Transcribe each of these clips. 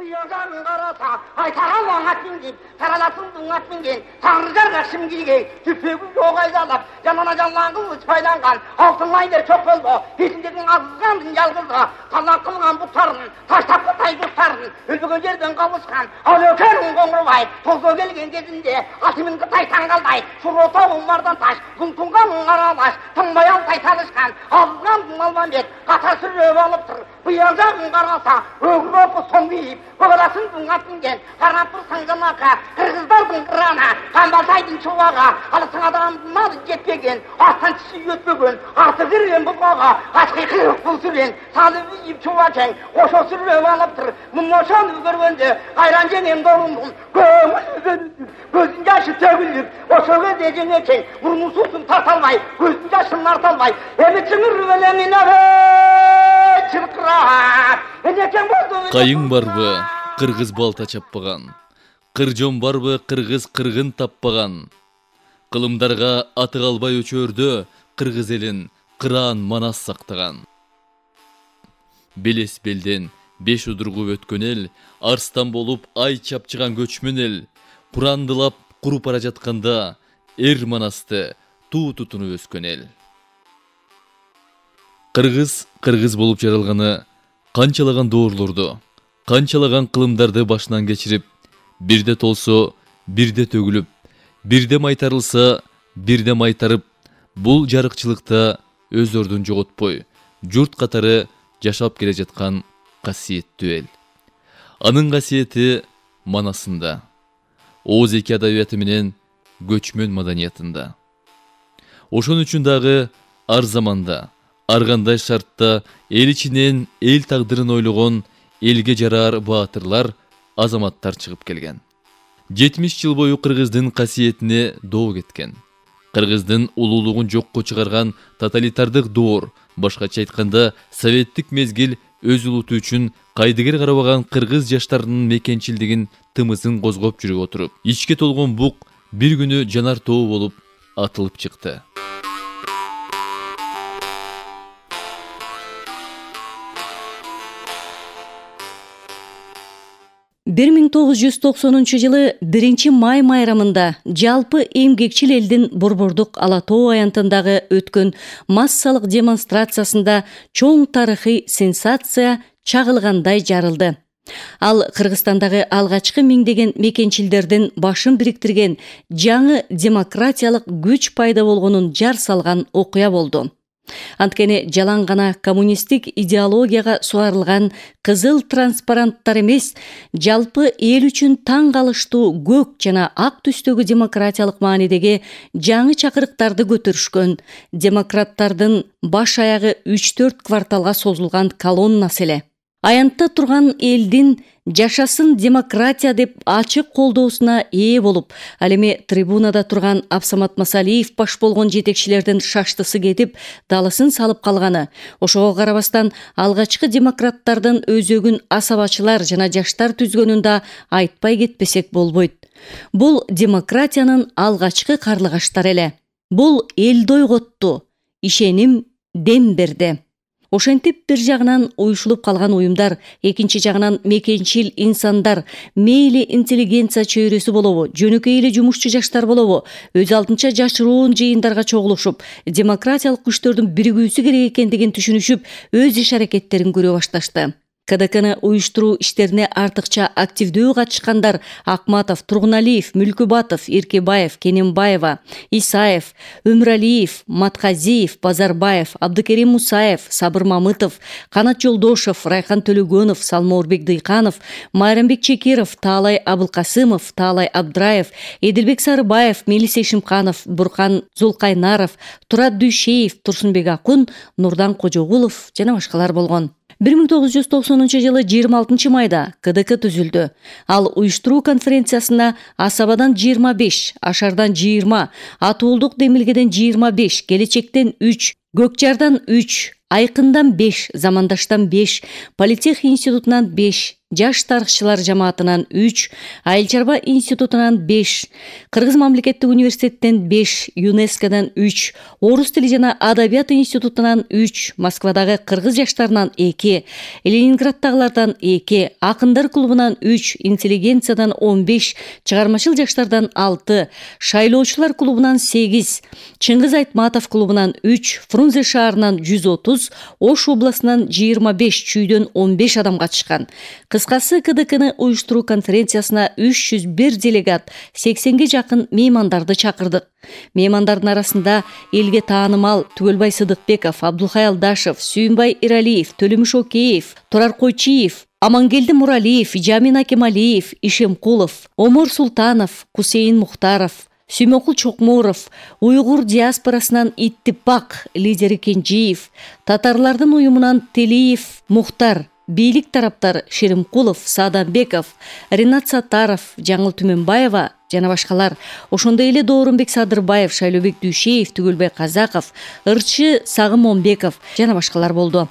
Bıyığın karasa, aytaran vaat mingi, karalasın dungat mingi, tanrıcar şimgilge, tüpüğü yok ayzalap, canına canlan kılıç paylangan, altın ayder çok oldu, hiçindeki azızgandın yalgızda, talak kılgan butların, taş tapı tay dostların, ülbüğün yerden kavuşkan, alökerin kongruvay, tozu gelgen gezinde, atımın kıtay tangalday, şurotavun mardan taş, kunkunganın aralaş, tınmayan tay tanışkan, azızgandın almamet, kata sürüp alıptır, bıyığın karasa, ögröpü son deyip, Kovalasın dungatingen, karapır sangamaka, Kırgızlardın kırana, Kambaltaydın çuvağa, alısın adamın jetpegen, aslan çişi yötbögün, artı verilen bukağa, kaçkı kırık bulsülen, salıbı yiyip çuvaken, koşo sürüp alıptır, mummoşan ügürgünde, ayrancenen dolundum, gözün yaşı tövüllüp, o söve diyeceğin eken, vurmusulsun tartalmay, gözün yaşın artalmay, emitçinin rüvelemine çırkırar, Kayın barбы, Kırgız balta çapпаган. Kırjon barбы, Kırgız kırgın tapпаган. Kılımdarga atık albay öçördö, Kırgız elin kıran manas sактаган. Белес белден, беш удургуп өткөн эл, арстан болуп ай чапчыган көчмөн эл, курандылап куруп бара жатканда, эр манасты туу тутунуп өскөн эл. Кыргыз болуп жаралганы, канчалаган доорлорду, канчалаган кылымдарды башынан кечирип, бирде толсо, бирде төгүлүп, бирде майтарылса, бирде майтарып, бул жарыкчылыкта өздөрдүн жоготпой, журт катары жашап келе жаткан касиеттүү эл. Анын касиети манасында, Оз эки адабияты менен көчмөн маданиятында. Ошон үчүн дагы ар заманда, ар кандай шартта эл ичинен эл тагдырын ойлогон, элге жарар баатырлар, азаматтар чыгып келген. 70 жыл бою кыргыздын касиетине доо кеткен. Кыргыздын улуулугун жокко чыгарган тоталитардык доор, башкача айтканда советтик мезгил өз улуту үчүн кайдыгер карабаган кыргыз жаштарынын мекенчилдигин тымызын козгоп жүрүп отуруп, ичке толгон бук бир күнү жанар тоо болуп атылып чыкты. Бір 1990 жылы 1 май майрамында жалпы эмгекчил элдин Борбордук Ала Тоо аянтындагы өткөн массалык демонстрациясында чоң тарыхый сенсация чагылгандай жарылды. Ал Кыргызстандагы алгачкы миңдеген мекенчилдердин башын бириктирген жаңы демократиялык күч пайда болгонун жар салган окуя болду. Анткени жалаң гана коммунистик идеологияга суарылган кызыл транспаранттар эмес, жалпы эл үчүн таң калыштуу көк жана ак түстөгү демократиялык маанидеги жаңы чакырыктарды көтөрүшкөн демократтардын баш аягы 3-4 кварталга созулган колоннасы эле. Аянтта турган элдин жашасын демократия деп ачык колдоосуна ээ болуп, ал эми трибунада турган Абсамат Масалиев баш болгон жетекчилердин шаштысы кетип, далысын салып калганы, ошого карабастан алгачкы демократтардын өзөгүн асабачылар жана жаштар түзгөнүн да айтпай кетпесек болбойт. Бул демократиянын алгачкы карлыгаштары эле. Бул элди ойготту, ишеним дем берди. Ошентип бир жагынан уюшулуп калган уюмдар, экинчи жагынан мекенчил инсандар, мейли интеллигенция чөйрөсү болобу, жөнөкөй эле жумушчу жаштар болобу, өз алдынча жашыруун жыйындарга чогулушуп, демократиялык күчтөрдүн биригүүсү керек экендигин түшүнүшүп, өз иш-аракеттерин көрө башташты. КДКны уюштуруу иштерине артыкча активдүү катышкандар Акматов, Тургуналиев, Мүлкүбатов, Иркебаев, Кененбаева, Исаев, Өмүралиев, Матказиев, Базарбаев, Абдыкерим Мусаев, Сабыр Мамытов, Канат Жолдошев, Райхан Төлөгөнов, Салмоорбек Дыйканов, Майрамбек Чекиров, Таалай Абылкасымов, Таалай Абдраев, Эдилбек Сарыбаев, Мелис Эшимканов, Буркан Зулкайнаров, Турат Дүйшеев, Турсунбек Акун, Нурдан Кожогулов жана башкалар болгон. 1990 жылы 26 майда КДК түзүлдү. Ал уюштуруу конференциясына Асабадан 25, Ашардан 20, Атуулдук Демилгеден 25, Келечектен 3, Көкжардан 3, Айкындан 5, Замандаштан 5, Политех институтунан 5, Жаш тарыхчылар жамаатынан 3, Айыл чарба институтунан 5, Кыргыз мамлекеттик университеттен 5, ЮНЕСКОдан 3, Орус тили жана адабият институтунан 3, Москвадагы кыргыз жаштарынан 2, Ленинграддагылардан 2, Акындар клубунан 3, интеллигенциядан 15, чыгармачыл жаштардан 6, Шайлоочулар клубунан 8, Чыңгыз Айтматов клубунан 3, Фрунзе шаарынан 130, Ош областынан 25, чүйдөн 15 адам катышкан. Кыскасы, КДКны уюштуруу конференциясына 301 делегат, 80ге жакын меймандарды чакырдык. Меймандардын арасында элге таанымал Түгөлбай Сыдыкбеков, Абдулхай Алдашев, Сүйүнбай Иралиев, Төлөмүш Океев, Турар Койчиев, Амангелди Муралиев, Жамин Акемалиев, Ишемкулов, Омор Султанов, Кусейин Мухтаров, Сүймөкул Чокмуров, уйгур диаспорасынан Иттипак лидери Кенжиев, татарлардын уюмунан Телиев Мухтар, бийлик тараптар Шеримкулов, Саданбеков, Ринат Саттаров, Жаңыл Түмөнбаева жана башкалар, ошондой эле Доорунбек Садырбаев, Шайлообек Дүйшеев, Түгөлбай Казаков, Ырчы Сагым Момбеков жана башкалар болду.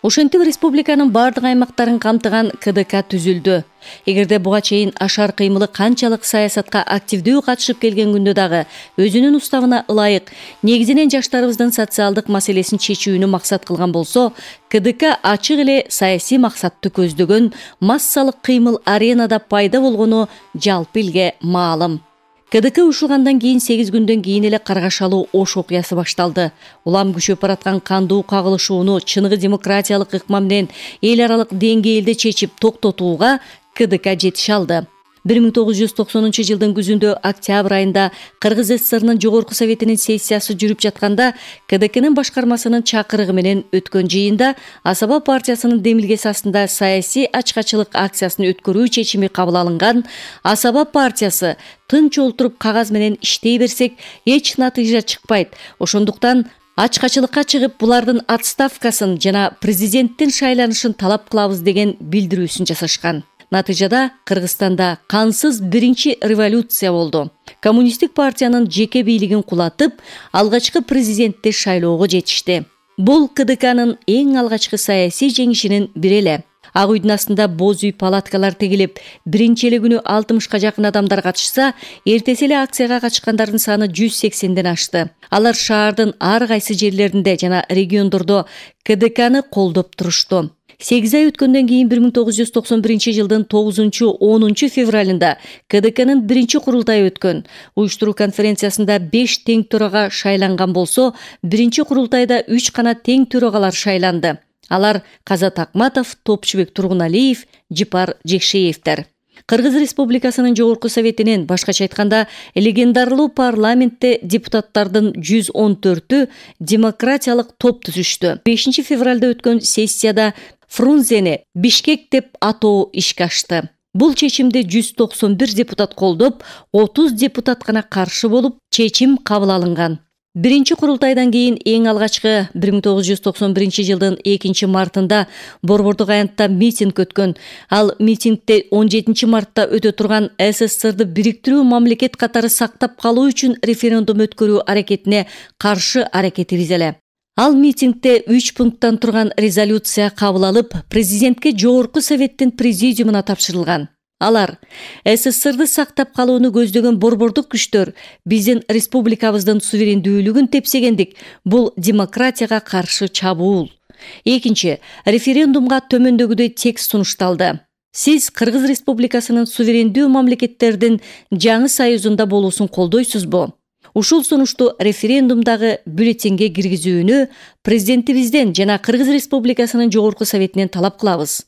Ошентип республиканын бардык аймактарын камтыган КДК түзүлдү. Эгерде буга чейин ашар кыймылы канчалык саясатка активдүү катышып келген күндө дагы өзүнүн уставына ылайык негизинен жаштарыбыздын социалдык маселесин чечүүнү максат кылган болсо, КДК ачык эле саясий максатты көздөгөн массалык кыймыл аренада пайда болгону жалпы элге маалым. КДК ушулгандан кийин 8 күндөн кийин эле Каргашалуу Ош окуясы башталды. Улам күчөп бараткан кандуу кагылышууну чыныгы демократиялык ыкма менен эл аралык деңгээлде чечип токтотууга КДК жетише алды. 1990 жылдын күзүндө октябрь айында Кыргыз ССРнын Жогорку Советинин сессиясы жүрүп жатканда КДКнын башкармасынын чакырыгы менен өткөн жыйында Асаба партиясынын демилгеси астында саясий ачкачылык акциясын өткөрүү чечими кабыл алынган. Асаба партиясы тынч олтуруп кагаз менен иштей берсек эч натыйжа чыкпайт. Ошондуктан ачкачылыкка чыгып булардын отставкасын жана президенттин шайланышын талап кылабыз деген билдирүүсүн жасашкан. Натыйжада Кыргызстанда кансыз биринчи революция болду. Коммунисттик партиянын жеке бийлигин кулатып, алгачкы президентти шайлоого жетишти. Бул КДКнын эң алгачкы саясий жеңишинин бири эле. Ак үйдүн астында боз үй палаткалар тегилип, биринчи эле күнү 60га жакын адамдар катышса, эртеси эле акцияга катышкандардын саны 180ден ашты. Алар шаардын ар кайсы жерлеринде жана региондордо КДКны колдоп турушту. 8 ай өткөндөн кийин 1991 жылдын 9-10 февралында КДКнын биринчи курултайы өткөн. Уюштуруу конференциясында 5 тең төрага шайланган болсо, биринчи курултайда 3 гана тең төрагалар шайланды. Алар Казат Акматов, Топчубек Тургуналиев, Жипар Жекшеевдер. Кыргыз Республикасынын Жогорку Советинен, башкача айтканда, легендарлуу парламентте депутаттардын 114-ü демократиялык топ түзүштү. 5 февралда өткөн сессияда Фрунзени Бишкек деп атоо ишке ашты. Бул чечимди 191 депутат колдоп, 30 депутат гана каршы болуп, чечим кабыл алынган. Биринчи курултайдан кийин эң алгачкы 1991 жылдын 2 мартында Борбордук аянтта митинг өткөн. Ал митингде 17 мартта өтө турган СССРды бириктирүү мамлекет катары сактап калуу үчүн референдум өткөрүү аракетине каршы аракетибиз эле. Ал митингде 3 пункттан турган резолюция кабыл алып, президентке Жогорку Советтин президиумуна тапшырылган. Алар СССРды сактап калууну көздөгөн борбордук күчтөр биздин республикабыздын суверендүүлүгүн тепсегендик. Бул демократияга каршы чабуул. Экинчи, референдумга төмөндөгүдөй текст сунушталды. Сиз Кыргыз Республикасынын суверендүү мамлекеттердин жаңы союзунда болуусун колдойсузбу? Ушул сунушту референдумдагы бюллетенге киргизүүнү президентибизден жана Кыргыз Республикасынын Жогорку Советинен талап кылабыз.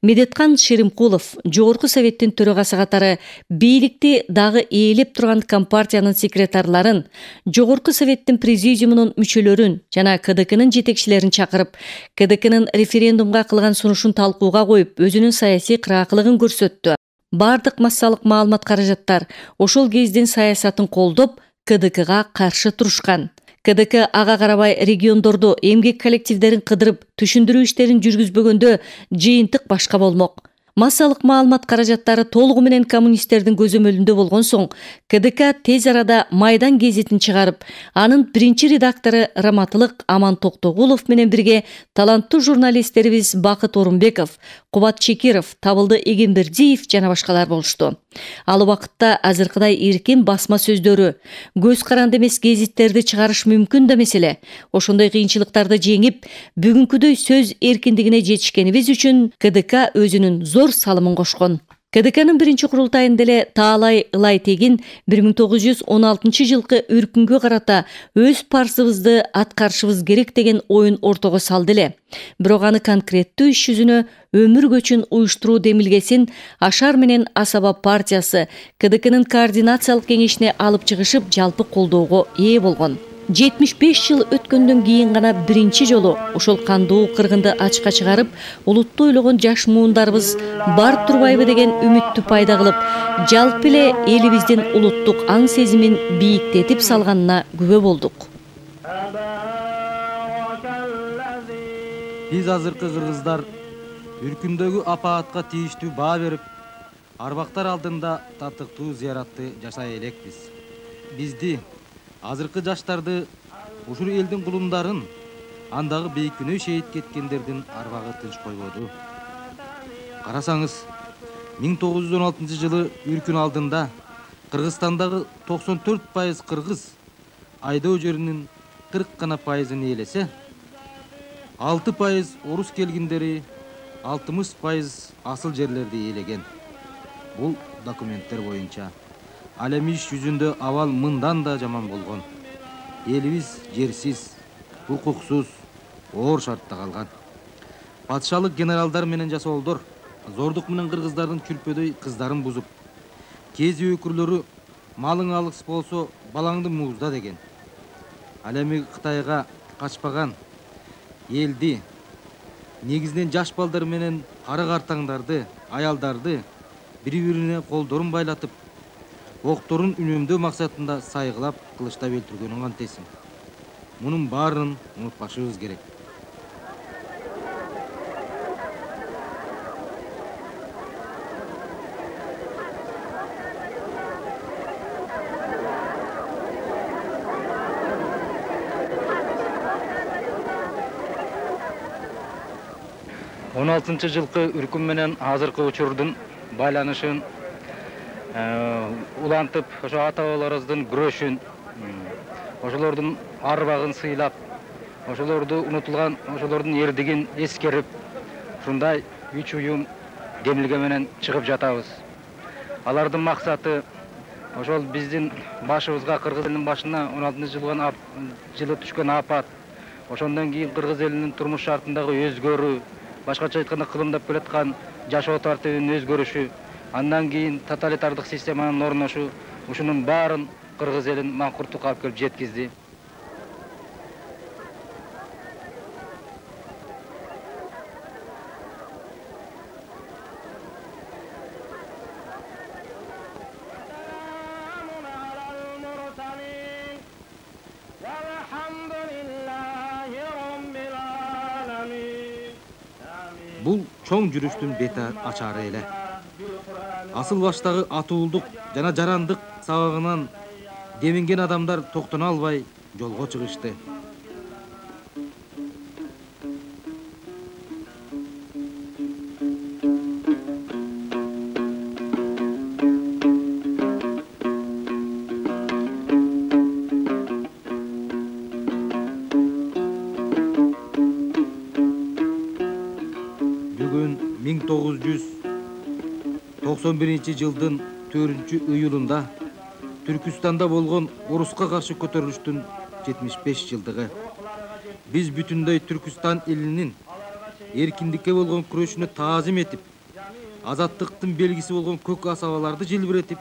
Медеткан Шеримкулов, Жогорку Советтин төрагасы катары бийликти дагы ээлеп турган компартиянын секретарларын, Жогорку Советтин президиумунун мүчөлөрүн жана КДКнын жетекчилерин чакырып, КДКнын референдумга кылган сунушун талкууга коюп, өзүнүн саясий кыраакылыгын көрсөттү. Бардык массалык маалымат каражаттар ошол кездин саясатын колдоп, КДКга каршы турушкан. КДК ага карабай региондордо эмгек коллективдерин кыдырып, түшүндүрүү иштерин жүргүзбөгөндө жыйынтык башка болмок. Массалык маалымат каражаттары толугу менен коммунисттердин көзөмөлүндө болгон соң, КДК тез арада Майдан гезитин чыгарып, анын биринчи редактору Раматылык Аман Токтогулов менен бирге таланттуу журналисттерибиз Бакыт Орунбеков, Кубат Чекиров, Табылды Эгембердиев жана башкалар болушту. Ал убакытта азыркыдай эркин басма сөздөрү, көз каранды эмес гезиттерди чыгарыш мүмкүн да эмес эле. Ошондой кыйынчылыктарды жеңип, бүгүнкүдөй сөз эркиндигине жетишкенибиз үчүн КДК өзүнүн зор салымын кошкон. КДКнын биринчи курултайында эле Таалай Ылайтегин 1916 жылкы үркүнгө карата өз парсыбызды аткарышыбыз керек деген оюн ортого салды эле. Бирок аны конкреттүү иш жүзүнө өмүр көчүн уюштуруу демилгесин Ашар менен Асаба партиясы КДКнын координациялык кеңешине алып чыгышып, жалпы колдоого ээ болгон. 75 жыл өткөндөн кийин гана биринчи жолу ошол кандуу кыргынды ачка чыгарып, улутту ойлогон жаш муундарыбыз бар турбайбы деген үмүттү пайда кылып, жалпы эле элибиздин улуттук аң сезимин бийиктетип салганына күбө болдук. Биз азыркы кыргыздар үркүндөгү апаатка тийиштүү баа берип, арбактар алдында татыктуу зыяратты жашай элекпиз. Бизди азыркы жаштарды ушул элдин кулундарын, андагы бейкүнөө шейит кеткендердин арбагы тынч койбоду. Карасаңыз, 1916 жылы үркүн алдында Кыргызстандагы 94% кыргыз айдоо жеринин 40 гана пайызын ээлесе, 6% орус келгиндери 60% асыл жерлерди ээлеген. Бул документтер боюнча. Ал эми иш жүзүндө абал мындан да жаман болгон. Элибиз жерсиз, укуксуз, оор шартта калган. Патшалык генералдар менен жасоолдор зордук менен кыргыздардын күлпөдөй кыздарын бузуп, кези өкүрлөрү малың алыс болсо балаңды муузда деген. Ал эми Кытайга качпаган элди, негизинен жаш балдар менен кары картаңдарды, аялдарды бири-бирине колдорун байлатып, окторун үнөмдөө максатында сайгылап, кылычтап өлтүргөнүн кантесин. Мунун баарын унутпашыбыз керек. Он алтынчы жылкы үркүн менен азыркы учурдун байланышын улантып, ошо ата-бабаларыбыздын күрөшүн, ошолордун арбагын сыйлап, ошолорду унутулган, ошолордун эрдигин эскерип, ушундай үч уюм демилге менен чыгып жатабыз. Алардын максаты ошол биздин башыбызга, кыргыз элинин башына 16 жылы түшкөн апат, ошондон кийин кыргыз элинин турмуш шартындагы өзгөрүү, башкача айтканда кылымдап келаткан жашоо тартибинин өзгөрүшү, андан кийин тоталитардык системанын орношу, ушунун баарын кыргыз элин маңкурттукка алып келип жеткизди. Бул чоң жүрүштүн бети ачары эле. Асыл баштагы атуулдук жана жарандык сабагынан деминген адамдар токтоно албай жолго чыгышты. Бүгүн 1991 жылдын 4-июлунда Түркүстанда болгон оруска каршы көтөрүлүштүн 75 жылдыгы. Биз бүтүндөй Түркүстан элинин эркиндикке болгон күрөшүнө таазим этип, азаттыктын белгиси болгон көк асабаларды желбиретип,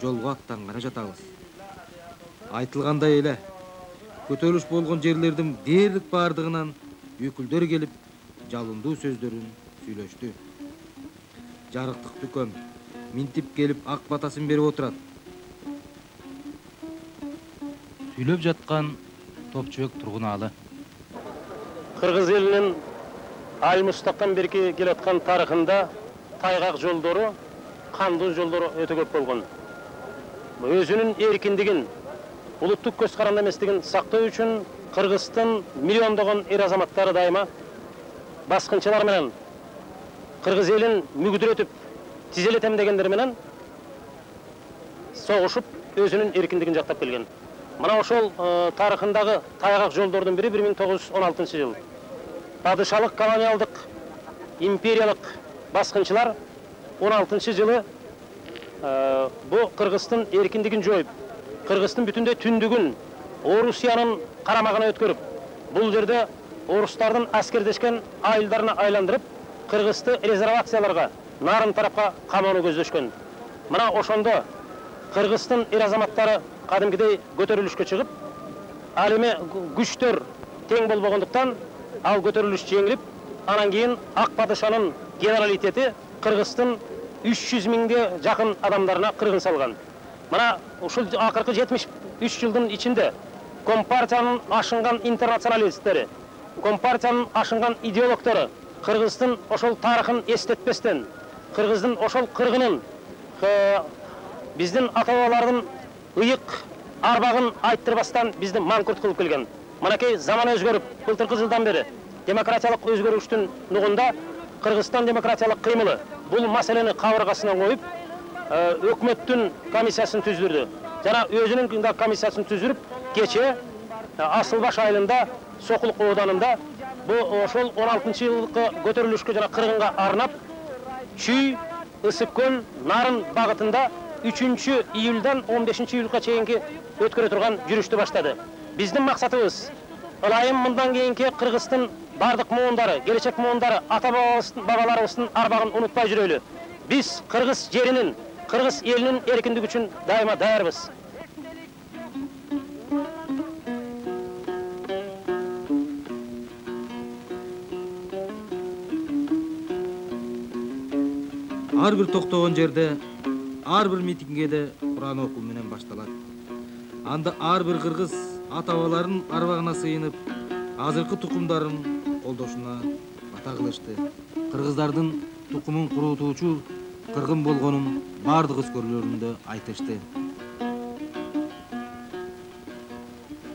жолго аттанганы жатабыз. Айтылгандай эле, көтөрүлүш болгон жерлердин дээрлик баардыгынан өкүлдөр келип, жалындуу сөздөрүн сүйлөштү. Жарыктык дүкөн минтип келип ак батасын берип отурат. Сүйлөп жаткан Топчубек Тургуналы. Кыргыз элинин аймыштактан берки келаткан тарыхында тайгак жолдору, кандуу жолдору өтө көп болгон. Өзүнүн эркиндигин, улуттук көз каранды эместигин сактоо үчүн Кыргыздын миллиондогон эр азаматтары дайыма баскынчылар менен Кыргыз элин мүгүдүрөтүп, тизелетем дегендер менен согушуп, өзүнүн эркиндигин жактап келген. Мына ошол тарыхындагы тайгак жолдордун бири 1916-жыл. Падышалык колониалдык империялык баскынчылар 16-жылы бу Кыргыздын эркиндигин жоюп, Кыргыздын бүтүндөй түндүгүн Орусиянын карамагына өткөрүп, бул жерде орустардын аскердешкен айылдарына айландырып, Кыргызды резервацияларга, нарын тарапка камоону көздөшкөн. Мына ошондо Кыргыздын эр азаматтары кадимкидей көтөрүлүшкө чыгып, ал эми күчтөр тең болбогондуктан ал көтөрүлүш жеңилип, анан кийин Ак падышанын генералитети Кыргыздын 300 миңге жакын адамдарына кыргын салган. Мына ушул акыркы 73 жылдын ичинде Компартиянын ашынган интернационалисттери, Компартиянын ашынган идеологтору Кыргыздын ошол тарыхын эстетпестен, Кыргыздын ошол кыргынын, биздин ата-бабалардын ыйык арбагын айттырбастан бизди манкурт кылып келген. Манакей заман өзгөрүп, былтыркы жылдан бери демократиялык өзгөрүштүн нугунда Кыргызстан демократиялык кыймылы бул маселени кабыргасына коюп, өкмөттүн комиссиясын түздүрдү. Жана өзүнүн комиссиясын түзүрүп, кече Асылбаш айылында, Сокулук ооданында бу ошол 16-жылкы көтөрүлүшкө жана кыргынга арнап, Чүй, Ысык көл, Нарын багытында 3-июлдан 15-июлга чейинки өткөрө турган жүрүштү баштады. Биздин максатыбыз ылайым мындан кийинки Кыргыздын бардык муундары, келечек муундары, ата-бабаларыбыздын арбагын унутпай жүрөлү. Биз Кыргыз жеринин, Кыргыз элинин эркиндиги үчүн дайыма даярбыз. Ар бир токтогон жерде, ар бир митингеде Куран окуу менен башталат. Анда ар бир кыргыз ата-бабаларынын арбагына сыйынып, азыркы тукумдарын колдошуна бата кылышты. Кыргыздардын тукумун курутуучу кыргын болгонун бардык өскөрлөрүндө айтышты.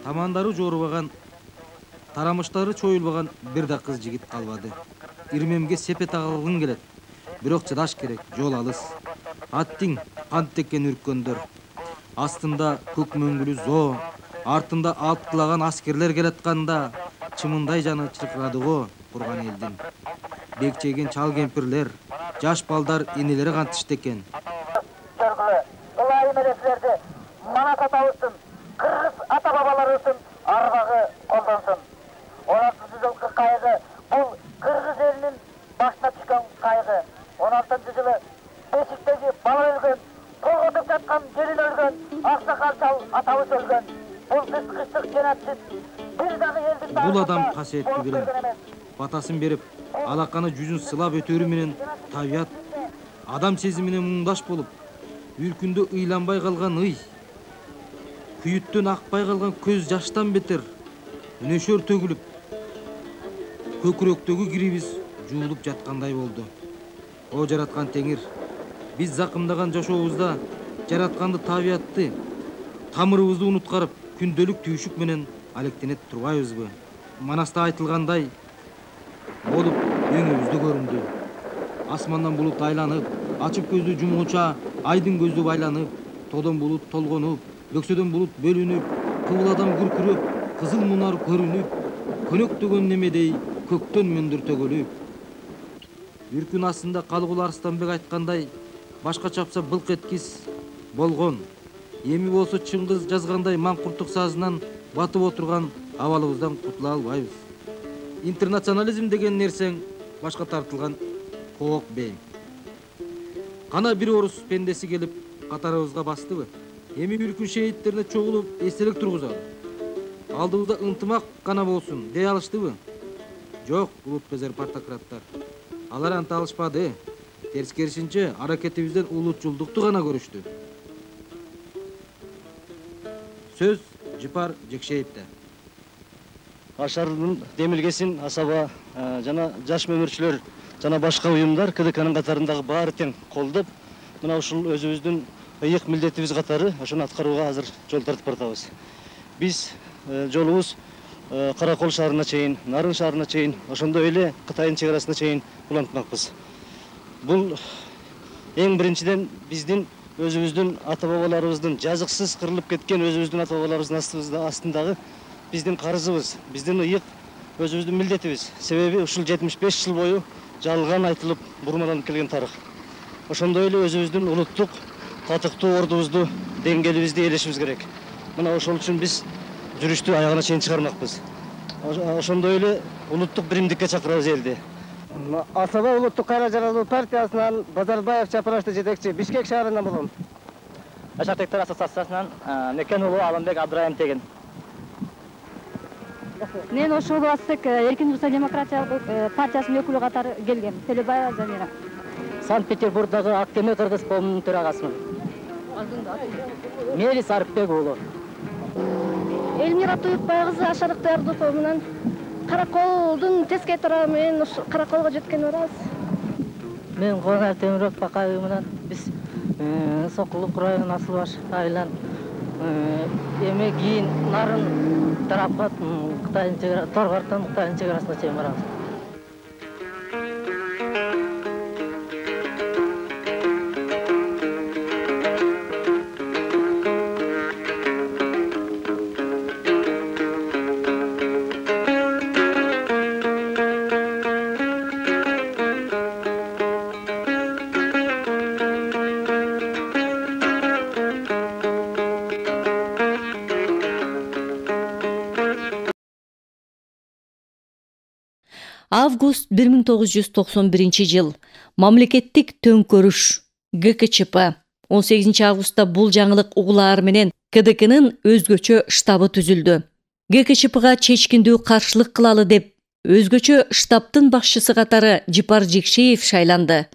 Тамандары жоорубаган, тарамыштары чоюлбаган бир да кыз жигит калбады. Ирмемге сепет агылгын келет. Бирок чыдаш керек, жол алыс. Аттың кантеккен үрккөндөр. Астында көк мөңгүлү зоо, артында алткылаган аскерлер келатканда, чымындай жаны чыркырады го курган элдин. Бекчеген чал кемпирлер, жаш балдар энелери кантышты экен. Ылайым эреклерди манас атабыздын, кыргыз ата-бабаларыбыздын арбагы колдонсун. 16-жылкы кайгы бул кыргыз элинин башына түшкөн кайгы. 16-жылы бешиктеги бала өлгөн, колготуп жаткан келин өлгөн, аксакал чал атабыз өлгөн. Бул кычкычтык жанатсыз бир дагы элдин Бул адам касиеттүү билем. Батасын берип, алаканы жүзүн сылап өтөрү менен табият адам сезими менен муңдаш болуп, үркүндө ыйланбай калган ый, күйүттөн акпай калган көз жаштан бетер өнөшөр төгүлүп, көкүрөктөгү кирибиз жуулуп жаткандай болду. О жараткан теңир, биз закымдаган жашообузда жаратканды табиятты, тамырыбызды унуткарып, күндөлүк түйшүк менен алектенет турбайбызбы? Манаста айтылгандай болуп өңүбүздө көрүндү. Асмандан булут айланып, ачып көздү жумгуча айдын көзү байланып, тодон булут толгонуп, бөксөдөн булут бөлүнүп, кыбыладан күркүрөп, кызыл мунар көрүнүп, көнөктөгөн немедей көктөн мөндүр төгөлүп. Үркүн астында Калгул Арстанбек айткандай, башка чапса былк эткис болгон. Эми болсо Чыңгыз жазгандай маңкурттук сазынан батып отурган абалыбыздан кутула албайбыз. Интернационализм деген нерсең башка тартылган коок бейм. Кана бир орус пендеси келип катарыбызга бастыбы? Эми үркүн шейиттерине чогулуп эстелик тургузалы. Алдыбызда ынтымак гана болсун дей алыштыбы? Жок, улутбезер партократтар. Алар анта алышпады. Терскерисинче аракетибизден улутчулдукту гана көрүштү. Сөз Жыпар Жекшеевде. Ашардын демилгесин асаба жана жаш мөмүрчүлөр жана башка уюмдар КДКнын катарындагы баары тең колдоп, мына ушул өзүбүздүн ыйык милдетибиз катары ошону аткарууга азыр жол тартып баратабыз. Биз жолубуз Каракол шаарына чейин, Нарын шаарына чейин, ошондой эле Кытайдын чек арасына чейин улантмакпыз. Бул эң биринчиден биздин өзүбүздүн ата-бабаларыбыздын жазыксыз кырылып кеткен өзүбүздүн ата-бабаларыбыздын астындагы биздин карызыбыз, биздин ыйык өзүбүздүн милдетибиз. Себеби ушул 75 жыл бою жалган айтылып бурмаланып келген тарых. Ошондой эле өзүбүздүн улуттук татыктуу ордубузду, деңгээлибизди ээлешибиз керек. Мына ошол үчүн биз жүрүштү аягына чейин чыгармакпыз. Ошондой эле улуттук биримдикке чакырабыз элди. Асаба улуттук кайра жаралуу партиясынан Базарбаев Чапарашты жетекчи, Бишкек шаарынан болгон. Жашактектер ассоциациясынан Мекен уулу Алымбек Абдырайым теген. Мен ошол Астык Эркин Русия демократиялык партиясынын өкүлү катары келгем. Телебаева Замира. Санкт-Петербургдагы Актеме кыргыз коомунун төрагасымын. Мелис Арыкбек уулу. Элмира Туюкбай кызы Ашарыкты Ардукова менен Караколдун теске тарабы менен Караколго жеткен барабыз. Мен Куанай Темирбек Бакаев менен биз Сокулук районунун Асылбаш айылынан эми кийин Нарын тарапка Кытайдын чек арасы, Торгордон Кытайдын чек арасына чейин барабыз. Август 1991 жыл. Мамлекеттик төңкөрүш ГКЧП. 18 августта бул жаңылык угулаар менен КДКнын өзгөчө штабы түзүлдү. ГКЧПга чечкиндүү каршылык кылалы деп өзгөчө штабтын башчысы катары Жипар Жекшеев шайланды.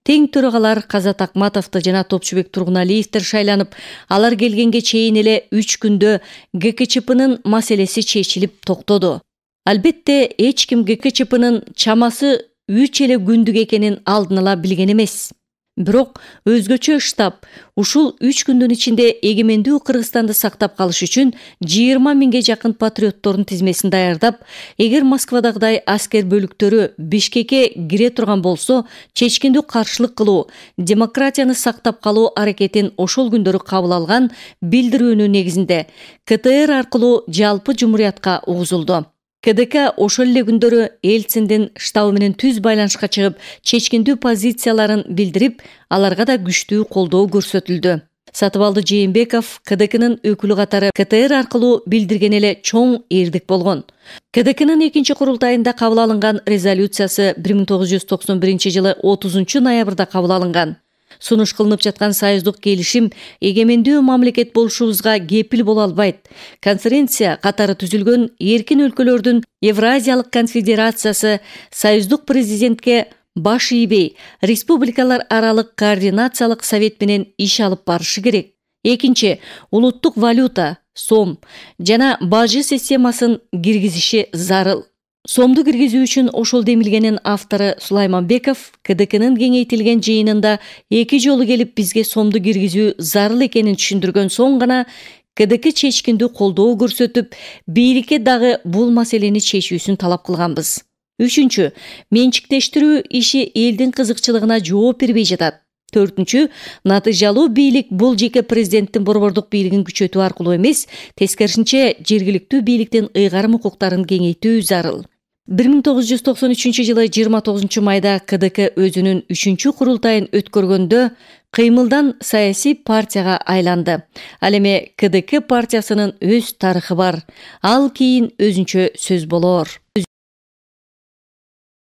Тең төрагалар Казат Акматовду жана Топчубек Тургуналиевдер шайланып, алар келгенге чейин эле 3 күндө ГКЧПнын маселеси чечилип токтоду. Албетте, эч ким ГКЧПнын чамасы 3 эле күндүк экенин алдын ала билген эмес. Бирок өзгөчө штаб ушул 3 күндүн ичинде эгемендүү Кыргызстанды сактап калыш үчүн 20 миңге жакын патриоттордун тизмесин даярдап, эгер Москвадагыдай аскер бөлүктөрү Бишкекке кире турган болсо, чечкиндүү каршылык кылуу, демократияны сактап калуу аракетин ошол күндөрү кабыл алган билдирүүнүн негизинде КТР аркылуу жалпы жумуриятка угузулду. КДК ошол эле күндөрү Элциндин штабы менен түз байланышка чыгып, чечкиндүү позицияларын билдирип, аларга да күчтүү колдоо көрсөтүлдү. Сатыбалды Жээнбеков КДКнын өкүлү катары КТР аркылуу билдирген эле чоң эрдик болгон. КДКнын 2-чи курултайында кабыл алынган резолюциясы 1991 жылы 30 ноябрда кабыл алынган. Сунуш кылынып жаткан союздук келишим эгемендүү мамлекет болушубузга кепил боло албайт. Конференция катары түзүлгөн эркин өлкөлөрдүн Евразиялык конфедерациясы союздук президентке баш ийбей, республикалар аралык координациялык совет менен иш алып барышы керек. Экинчи, улуттук валюта, сом жана бажы системасын киргизиши зарыл. Сомду киргизүү үчүн ошол демилгенин автору Сулайманбеков КДКнын кеңейтилген жыйынында 2 жолу келип бизге сомду киргизүү зарыл экенин түшүндүргөн соң гана КДК чечкиндүү колдоо көрсөтүп, бийликке дагы бул маселени чечүүсүн талап кылганбыз. Үчүнчү, менчиктештирүү иши элдин кызыкчылыгына жооп бербей жатат. Төртүнчү, натыйжалуу бийлик бул жеке президенттин борбордук бийлигин күчөтүү аркылуу эмес, тескерисинче жергиликтүү бийликтин ыйгарым укуктарын кеңейтүү зарыл. 1993 жылы 29 майда КДК өзүнүн 3-чү курултайын өткөргөндө кыймылдан саясий партияга айланды. Ал эми КДК партиясынын өз тарыхы бар. Ал кийин өзүнчө сөз болоор.